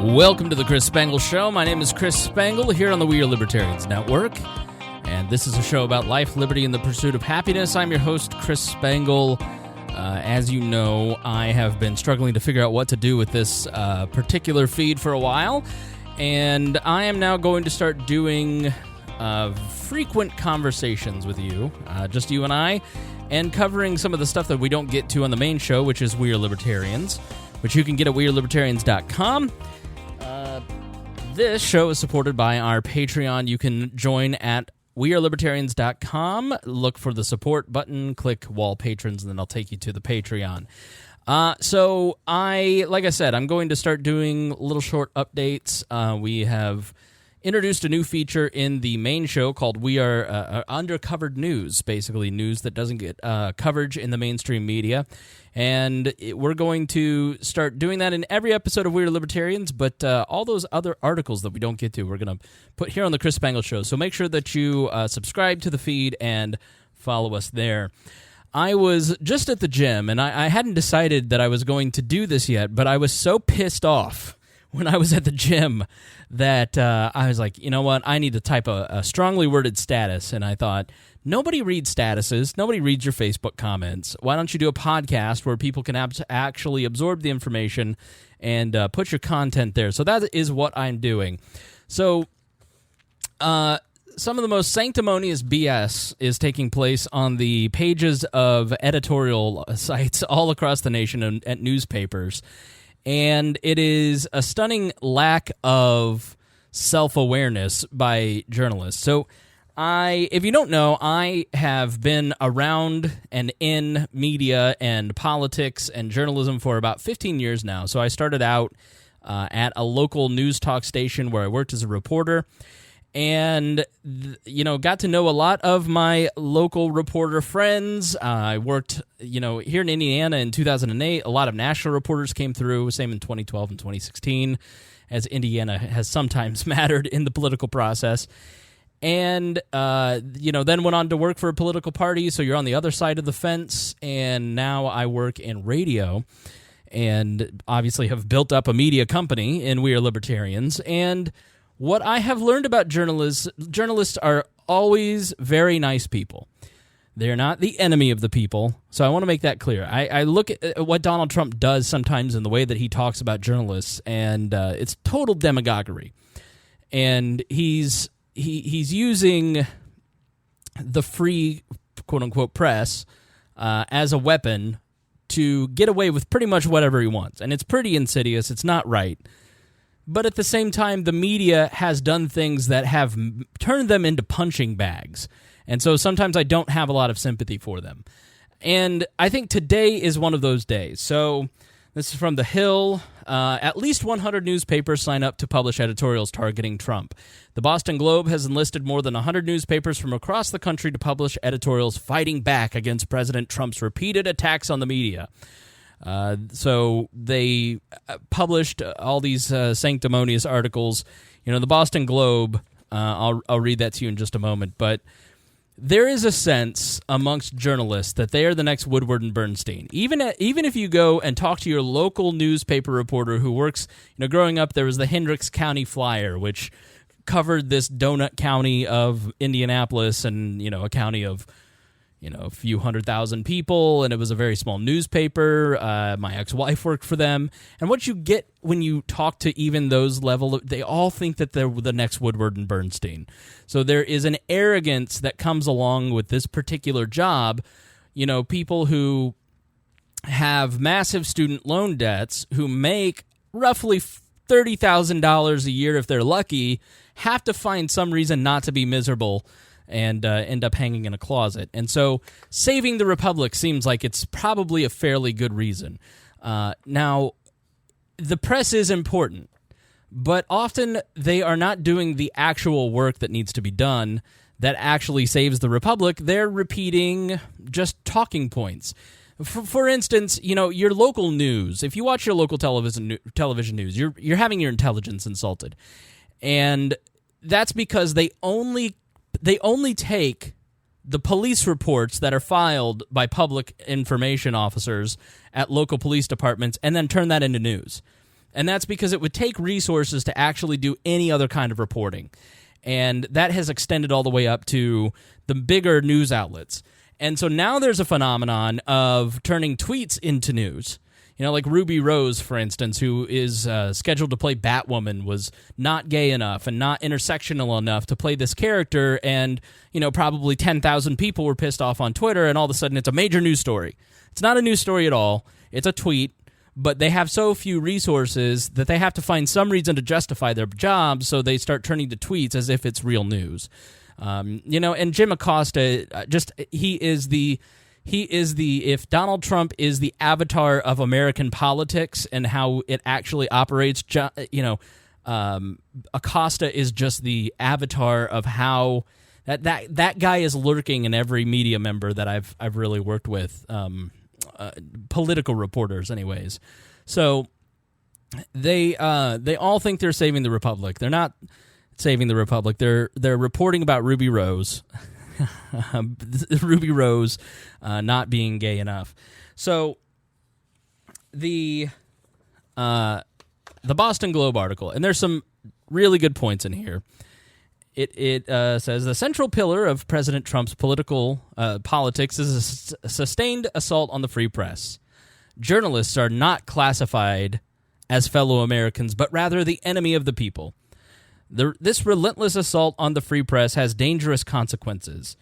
Welcome to the Chris Spangle Show. My name is Chris Spangle here on the We Are Libertarians Network, and this is a show about life, liberty, and the pursuit of happiness. I'm your host, Chris Spangle. As you know, I have been struggling to figure out what to do with this particular feed for a while, and I am now going to start doing frequent conversations with you, just you and I, and covering some of the stuff that we don't get to on the main show, which is We Are Libertarians, which you can get at wearelibertarians.com. This show is supported by our Patreon. You can join at wearelibertarians.com. Look for the support button, click Wall Patrons, and then I'll take you to the Patreon. Like I said, I'm going to start doing little short updates. We have introduced a new feature in the main show called We Are Undercovered News, basically news that doesn't get coverage in the mainstream media. And we're going to start doing that in every episode of We Are Libertarians, but all those other articles that we don't get to, we're going to put here on the Chris Spangle Show. So make sure that you subscribe to the feed and follow us there. I was just at the gym, and I hadn't decided that I was going to do this yet, but I was so pissed off when I was at the gym that I was like, you know what, I need to type a strongly worded status, and I thought, nobody reads statuses, nobody reads your Facebook comments. Why don't you do a podcast where people can actually absorb the information and put your content there? So that is what I'm doing. So some of the most sanctimonious BS is taking place on the pages of editorial sites all across the nation and at newspapers. And it is a stunning lack of self-awareness by journalists. So if you don't know, I have been around and in media and politics and journalism for about 15 years now. So I started out at a local news talk station where I worked as a reporter, and got to know a lot of my local reporter friends. I worked, here in Indiana in 2008. A lot of national reporters came through, same in 2012 and 2016, as Indiana has sometimes mattered in the political process. And, then went on to work for a political party, so you're on the other side of the fence, and now I work in radio, and obviously have built up a media company in We Are Libertarians. And what I have learned about journalists are always very nice people. They're not the enemy of the people, so I want to make that clear. I look at what Donald Trump does sometimes in the way that he talks about journalists, and it's total demagoguery. And he's using the free, quote-unquote, press as a weapon to get away with pretty much whatever he wants. And it's pretty insidious. It's not right. But at the same time, the media has done things that have turned them into punching bags. And so sometimes I don't have a lot of sympathy for them. And I think today is one of those days. So this is from The Hill. At least 100 newspapers sign up to publish editorials targeting Trump. The Boston Globe has enlisted more than 100 newspapers from across the country to publish editorials fighting back against President Trump's repeated attacks on the media. So they published all these sanctimonious articles. The Boston Globe, I'll read that to you in just a moment, but there is a sense amongst journalists that they are the next Woodward and Bernstein. Even if you go and talk to your local newspaper reporter who works, growing up there was the Hendricks County Flyer, which covered this donut county of Indianapolis and, a county of, a few 100,000 people, and it was a very small newspaper. My ex-wife worked for them. And what you get when you talk to even those level, they all think that they're the next Woodward and Bernstein. So there is an arrogance that comes along with this particular job. People who have massive student loan debts, who make roughly $30,000 a year if they're lucky, have to find some reason not to be miserable and end up hanging in a closet. And so saving the Republic seems like it's probably a fairly good reason. Now, the press is important, but often they are not doing the actual work that needs to be done that actually saves the Republic. They're repeating just talking points. For instance, your local news, if you watch your local television news, you're having your intelligence insulted. And that's because they only take the police reports that are filed by public information officers at local police departments and then turn that into news. And that's because it would take resources to actually do any other kind of reporting. And that has extended all the way up to the bigger news outlets. And so now there's a phenomenon of turning tweets into news. You know, like Ruby Rose, for instance, who is scheduled to play Batwoman, was not gay enough and not intersectional enough to play this character, and, you know, probably 10,000 people were pissed off on Twitter, and all of a sudden it's a major news story. It's not a news story at all. It's a tweet, but they have so few resources that they have to find some reason to justify their job, so they start turning to tweets as if it's real news. You know, and Jim Acosta, he is the, if Donald Trump is the avatar of American politics and how it actually operates, you know, Acosta is just the avatar of how that guy is lurking in every media member that I've really worked with, political reporters anyways. So they all think they're saving the Republic. They're not saving the Republic. They're reporting about Ruby Rose. Ruby Rose not being gay enough. So the Boston Globe article, and there's some really good points in here. It says the central pillar of President Trump's politics is a sustained assault on the free press. Journalists are not classified as fellow Americans, but rather the enemy of the people. This relentless assault on the free press has dangerous consequences.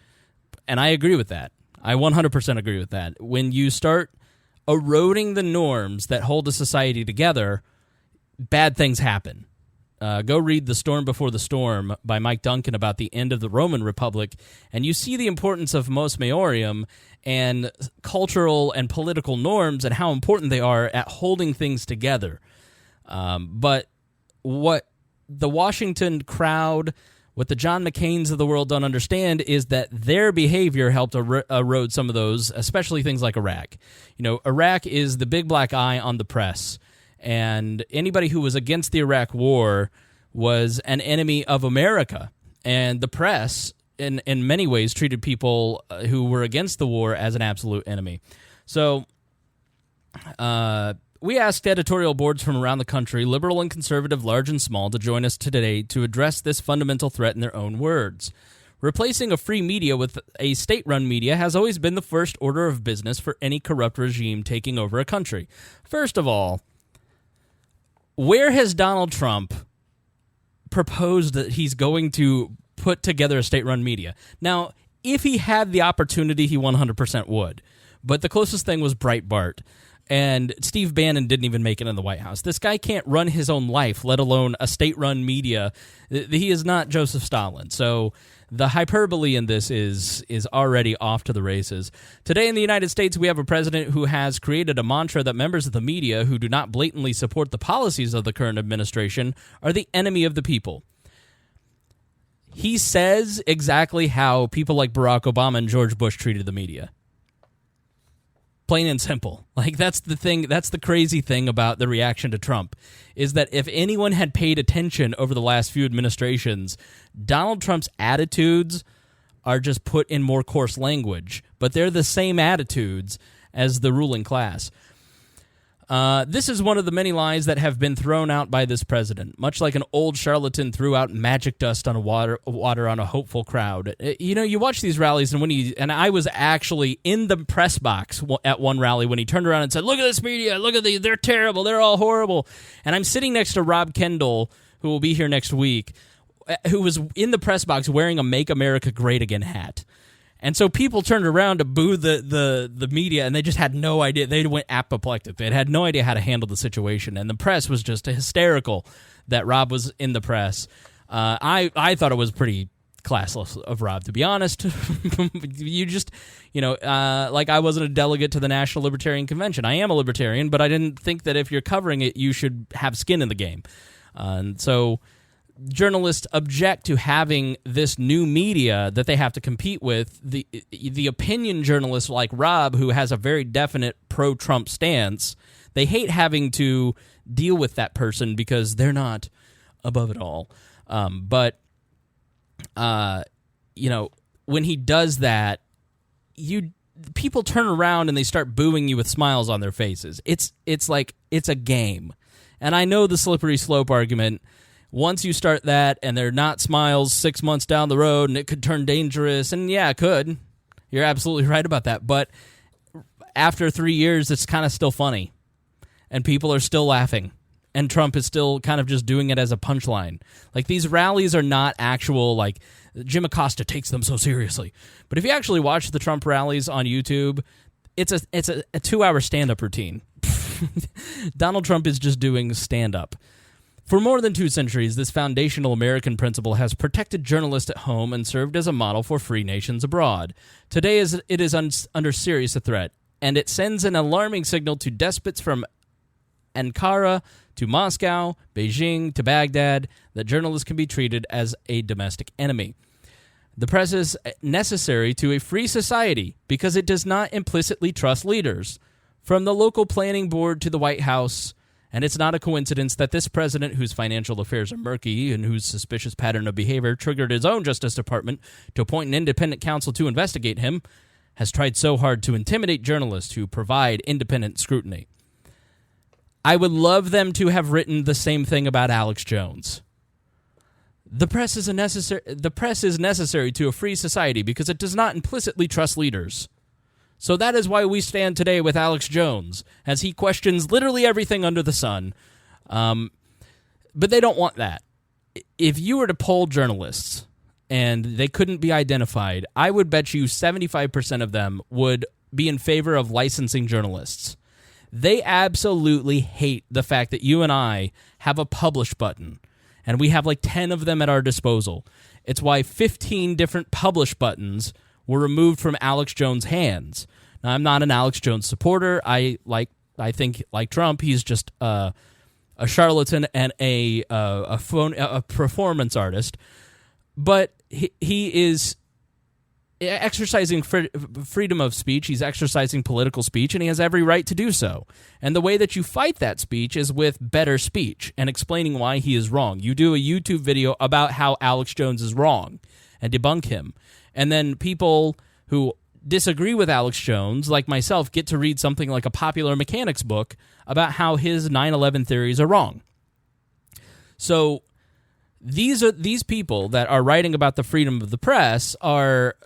And I agree with that. I 100% agree with that. When you start eroding the norms that hold a society together, bad things happen. Go read The Storm Before the Storm by Mike Duncan about the end of the Roman Republic, and you see the importance of mos maiorum and cultural and political norms and how important they are at holding things together. But what the Washington crowd, what the John McCains of the world don't understand is that their behavior helped erode some of those, especially things like Iraq. You know, Iraq is the big black eye on the press, and anybody who was against the Iraq war was an enemy of America. And the press, in many ways, treated people who were against the war as an absolute enemy. So, we asked editorial boards from around the country, liberal and conservative, large and small, to join us today to address this fundamental threat in their own words. Replacing a free media with a state-run media has always been the first order of business for any corrupt regime taking over a country. First of all, where has Donald Trump proposed that he's going to put together a state-run media? Now, if he had the opportunity, he 100% would. But the closest thing was Breitbart. And Steve Bannon didn't even make it in the White House. This guy can't run his own life, let alone a state-run media. He is not Joseph Stalin. So the hyperbole in this is already off to the races. Today in the United States, we have a president who has created a mantra that members of the media who do not blatantly support the policies of the current administration are the enemy of the people. He says exactly how people like Barack Obama and George Bush treated the media. Plain and simple. Like, that's the thing, that's the crazy thing about the reaction to Trump, is that if anyone had paid attention over the last few administrations, Donald Trump's attitudes are just put in more coarse language, but they're the same attitudes as the ruling class. This is one of the many lies that have been thrown out by this president, much like an old charlatan threw out magic dust on water on a hopeful crowd. You know, you watch these rallies, and I was actually in the press box at one rally when he turned around and said, "Look at this media, look at these, they're terrible, they're all horrible." And I'm sitting next to Rob Kendall, who will be here next week, who was in the press box wearing a "Make America Great Again" hat. And so people turned around to boo the media, and they just had no idea. They went apoplectic. They had no idea how to handle the situation, and the press was just hysterical that Rob was in the press. I thought it was pretty classless of Rob, to be honest. You just, like, I wasn't a delegate to the National Libertarian Convention. I am a libertarian, but I didn't think that if you're covering it, you should have skin in the game. And so journalists object to having this new media that they have to compete with. The opinion journalists like Rob, who has a very definite pro-Trump stance, they hate having to deal with that person because they're not above it all. But when he does that, people turn around and they start booing you with smiles on their faces. It's like it's a game. And I know the slippery slope argument. Once you start that and they're not smiles 6 months down the road and it could turn dangerous, and yeah, it could. You're absolutely right about that. But after 3 years, it's kind of still funny. And people are still laughing. And Trump is still kind of just doing it as a punchline. Like, these rallies are not actual, like, Jim Acosta takes them so seriously. But if you actually watch the Trump rallies on YouTube, it's a 2-hour stand-up routine. Donald Trump is just doing stand-up. For more than 2 centuries, this foundational American principle has protected journalists at home and served as a model for free nations abroad. Today, it is under serious threat, and it sends an alarming signal to despots from Ankara to Moscow, Beijing to Baghdad, that journalists can be treated as a domestic enemy. The press is necessary to a free society because it does not implicitly trust leaders. From the local planning board to the White House, and it's not a coincidence that this president, whose financial affairs are murky and whose suspicious pattern of behavior triggered his own Justice Department to appoint an independent counsel to investigate him, has tried so hard to intimidate journalists who provide independent scrutiny. I would love them to have written the same thing about Alex Jones. The press is necessary to a free society because it does not implicitly trust leaders. So that is why we stand today with Alex Jones, as he questions literally everything under the sun. But they don't want that. If you were to poll journalists and they couldn't be identified, I would bet you 75% of them would be in favor of licensing journalists. They absolutely hate the fact that you and I have a publish button, and we have like 10 of them at our disposal. It's why 15 different publish buttons were removed from Alex Jones' hands. Now, I'm not an Alex Jones supporter. I think, like Trump, he's just a charlatan and a performance artist. But he is exercising freedom of speech. He's exercising political speech, and he has every right to do so. And the way that you fight that speech is with better speech and explaining why he is wrong. You do a YouTube video about how Alex Jones is wrong and debunk him. And then people who disagree with Alex Jones, like myself, get to read something like a popular mechanics book about how his 9/11 theories are wrong. So these people that are writing about the freedom of the press are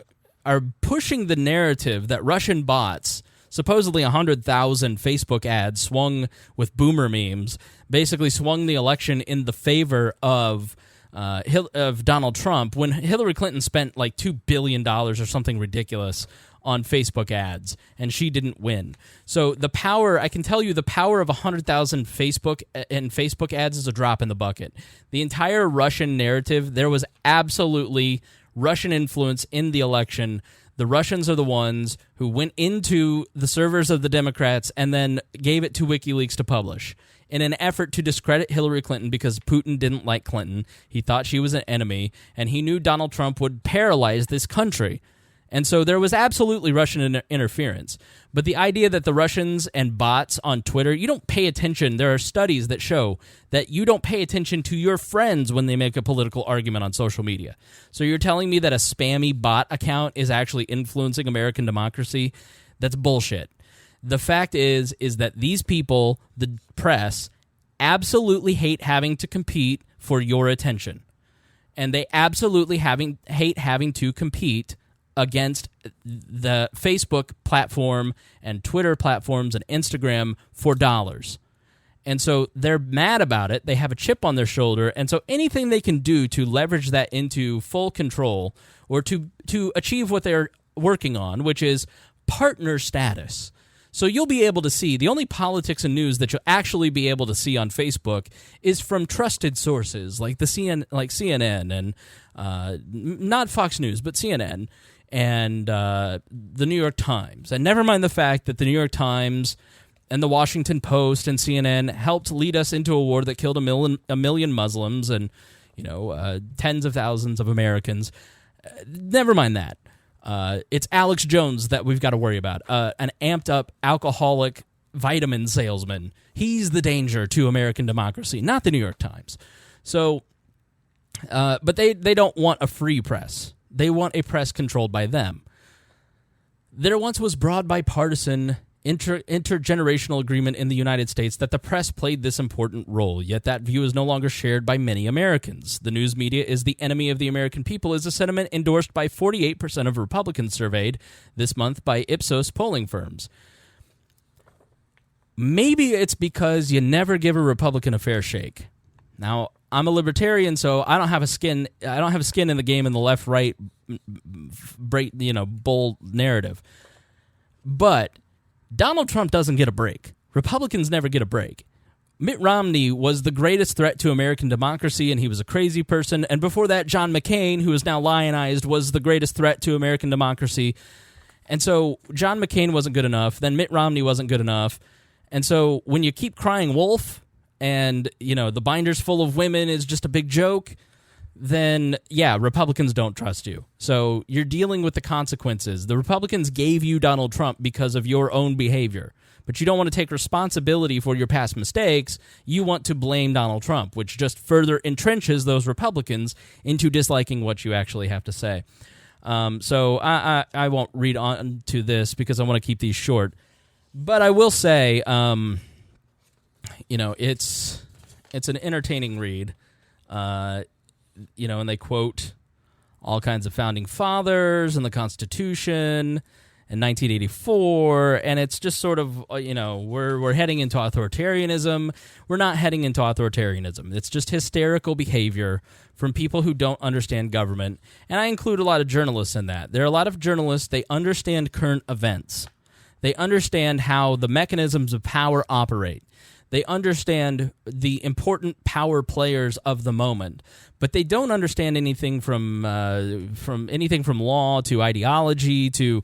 pushing the narrative that Russian bots, supposedly 100,000 Facebook ads swung with boomer memes, basically swung the election in the favor of Donald Trump, when Hillary Clinton spent like $2 billion or something ridiculous on Facebook ads, and she didn't win. So the power, I can tell you, the power of 100,000 Facebook ads is a drop in the bucket. The entire Russian narrative, there was absolutely Russian influence in the election. The Russians are the ones who went into the servers of the Democrats and then gave it to WikiLeaks to publish in an effort to discredit Hillary Clinton because Putin didn't like Clinton. He thought she was an enemy, and he knew Donald Trump would paralyze this country. And so there was absolutely Russian interference. But the idea that the Russians and bots on Twitter, you don't pay attention. There are studies that show that you don't pay attention to your friends when they make a political argument on social media. So you're telling me that a spammy bot account is actually influencing American democracy? That's bullshit. The fact is that these people, the press, absolutely hate having to compete for your attention. And they absolutely hate having to compete against the Facebook platform and Twitter platforms and Instagram for dollars. And so they're mad about it. They have a chip on their shoulder. And so anything they can do to leverage that into full control or to achieve what they're working on, which is partner status. So you'll be able to see, the only politics and news that you'll actually be able to see on Facebook is from trusted sources like CNN and not Fox News, but CNN and the New York Times. And never mind the fact that the New York Times and the Washington Post and CNN helped lead us into a war that killed a million Muslims and tens of thousands of Americans. Never mind that. It's Alex Jones that we've got to worry about, an amped-up alcoholic vitamin salesman. He's the danger to American democracy, not the New York Times. So, but they don't want a free press. They want a press controlled by them. There once was broad bipartisan intergenerational agreement in the United States that the press played this important role, yet that view is no longer shared by many Americans. The news media is the enemy of the American people is a sentiment endorsed by 48% of Republicans surveyed this month by Ipsos polling firms. Maybe it's because you never give a Republican a fair shake. Now, I'm a libertarian, so I don't have a skin in the game in the left-right, bull narrative. But Donald Trump doesn't get a break. Republicans never get a break. Mitt Romney was the greatest threat to American democracy, and he was a crazy person. And before that, John McCain, who is now lionized, was the greatest threat to American democracy. And so John McCain wasn't good enough. Then Mitt Romney wasn't good enough. And so when you keep crying wolf and, the binder's full of women is just a big joke, then, yeah, Republicans don't trust you. So you're dealing with the consequences. The Republicans gave you Donald Trump because of your own behavior, but you don't want to take responsibility for your past mistakes. You want to blame Donald Trump, which just further entrenches those Republicans into disliking what you actually have to say. So I won't read on to this because I want to keep these short. But I will say, it's an entertaining read. And they quote all kinds of founding fathers and the Constitution in 1984, and it's just sort of, we're heading into authoritarianism. We're not heading into authoritarianism. It's just hysterical behavior from people who don't understand government, and I include a lot of journalists in that. There are a lot of journalists, they understand current events. They understand how the mechanisms of power operate. They understand the important power players of the moment, but they don't understand anything from law to ideology to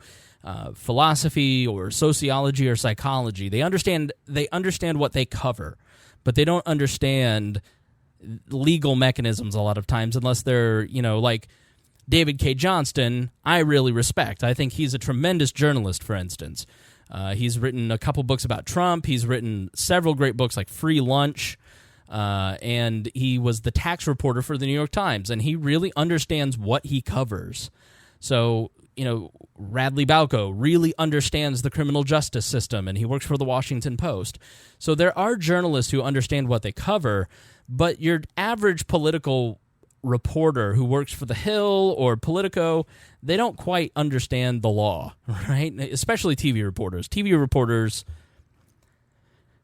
philosophy or sociology or psychology. They understand what they cover, but they don't understand legal mechanisms a lot of times unless they're, like David K. Johnston, I really respect. I think he's a tremendous journalist, for instance. He's written a couple books about Trump. He's written several great books like Free Lunch, and he was the tax reporter for the New York Times, and he really understands what he covers. So, Radley Balco really understands the criminal justice system, and he works for the Washington Post. So there are journalists who understand what they cover, but your average political reporter who works for The Hill or Politico, they don't quite understand the law, right? Especially TV reporters. TV reporters,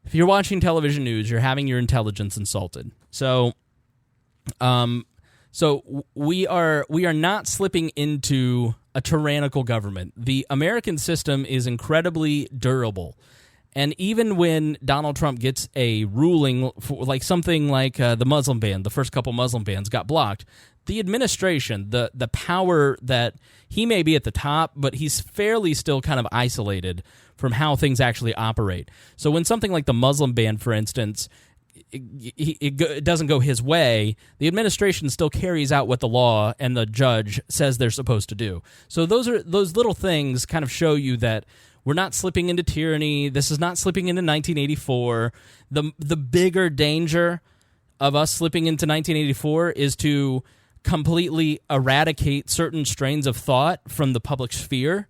if you're watching television news, you're having your intelligence insulted. So we are not slipping into a tyrannical government. The American system is incredibly durable. And even when Donald Trump gets a ruling for something like the Muslim ban, the first couple Muslim bans got blocked, the administration, the power that he may be at the top, but he's fairly still kind of isolated from how things actually operate. So when something like the Muslim ban, for instance, it doesn't go his way, the administration still carries out what the law and the judge says they're supposed to do. So those little things kind of show you that we're not slipping into tyranny. This is not slipping into 1984. The bigger danger of us slipping into 1984 is to completely eradicate certain strains of thought from the public sphere,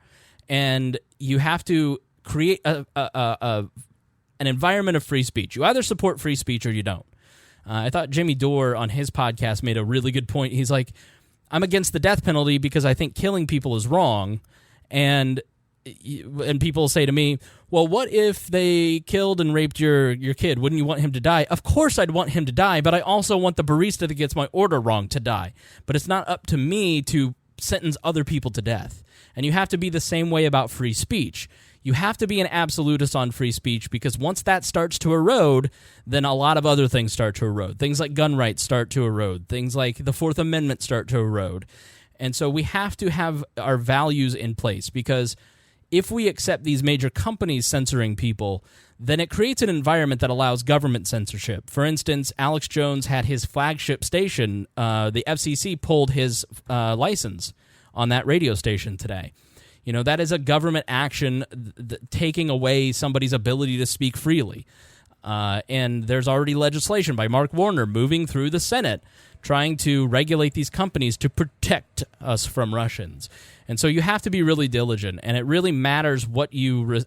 and you have to create an environment of free speech. You either support free speech or you don't. I thought Jimmy Dore on his podcast made a really good point. He's like, I'm against the death penalty because I think killing people is wrong, and people say to me, well, what if they killed and raped your kid? Wouldn't you want him to die? Of course I'd want him to die, but I also want the barista that gets my order wrong to die. But it's not up to me to sentence other people to death. And you have to be the same way about free speech. You have to be an absolutist on free speech, because once that starts to erode, then a lot of other things start to erode. Things like gun rights start to erode. Things like the Fourth Amendment start to erode. And so we have to have our values in place, because if we accept these major companies censoring people, then it creates an environment that allows government censorship. For instance, Alex Jones had his flagship station. The FCC pulled his license on that radio station today. That is a government action taking away somebody's ability to speak freely. And there's already legislation by Mark Warner moving through the Senate trying to regulate these companies to protect us from Russians. And so you have to be really diligent, and it really matters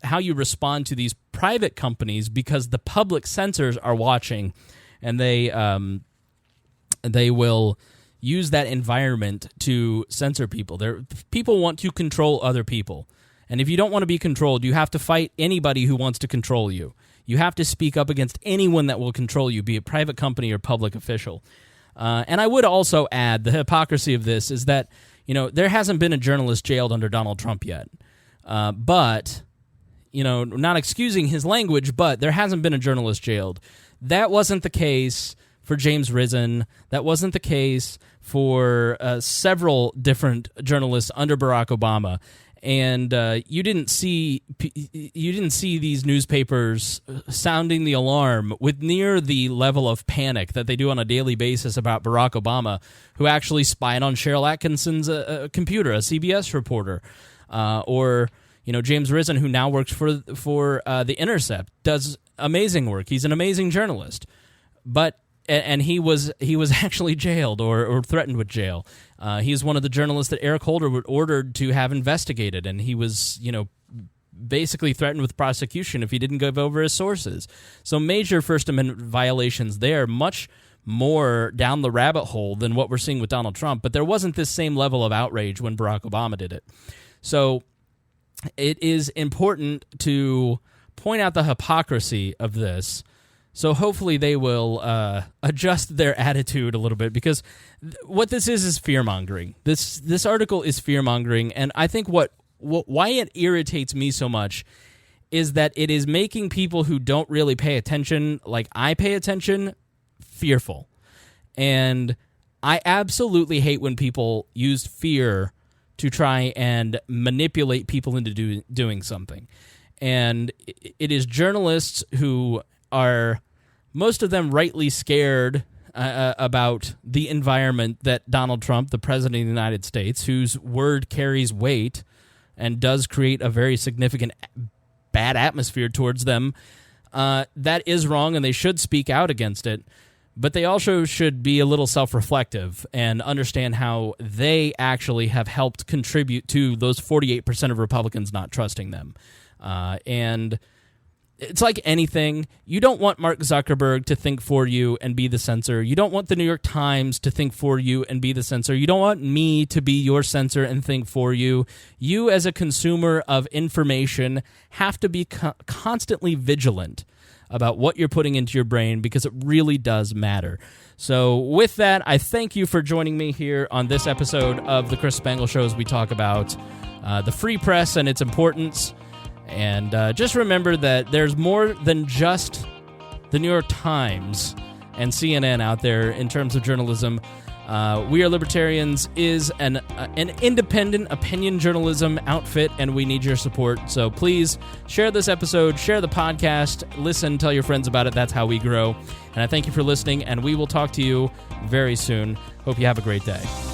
how you respond to these private companies, because the public censors are watching, and they will use that environment to censor people. People want to control other people, and if you don't want to be controlled, you have to fight anybody who wants to control you. You have to speak up against anyone that will control you, be it private company or public official. And I would also add, the hypocrisy of this is that, there hasn't been a journalist jailed under Donald Trump yet. But, not excusing his language, but there hasn't been a journalist jailed. That wasn't the case for James Risen. That wasn't the case for several different journalists under Barack Obama. And you didn't see these newspapers sounding the alarm with near the level of panic that they do on a daily basis about Barack Obama, who actually spied on Cheryl Atkinson's computer, a CBS reporter, or James Risen, who now works for The Intercept, does amazing work. He's an amazing journalist, but. And he was actually jailed or threatened with jail. He's one of the journalists that Eric Holder ordered to have investigated, and he was, basically threatened with prosecution if he didn't give over his sources. So major First Amendment violations there, much more down the rabbit hole than what we're seeing with Donald Trump. But there wasn't this same level of outrage when Barack Obama did it. So it is important to point out the hypocrisy of this. So hopefully they will adjust their attitude a little bit, because what this is fear-mongering. This article is fear-mongering, and I think why it irritates me so much is that it is making people who don't really pay attention, like I pay attention, fearful. And I absolutely hate when people use fear to try and manipulate people into doing something. And it is journalists who are, most of them, rightly scared about the environment that Donald Trump, the President of the United States, whose word carries weight and does create a very significant bad atmosphere towards them, that is wrong, and they should speak out against it. But they also should be a little self-reflective and understand how they actually have helped contribute to those 48% of Republicans not trusting them. And it's like anything. You don't want Mark Zuckerberg to think for you and be the censor. You don't want the New York Times to think for you and be the censor. You don't want me to be your censor and think for you. You, as a consumer of information, have to be constantly vigilant about what you're putting into your brain, because it really does matter. So with that, I thank you for joining me here on this episode of The Chris Spangle Show as we talk about the free press and its importance. And just remember that there's more than just the New York Times and CNN out there in terms of journalism. We Are Libertarians is an independent opinion journalism outfit, and we need your support. So please share this episode, share the podcast, listen, tell your friends about it. That's how we grow. And I thank you for listening, and we will talk to you very soon. Hope you have a great day.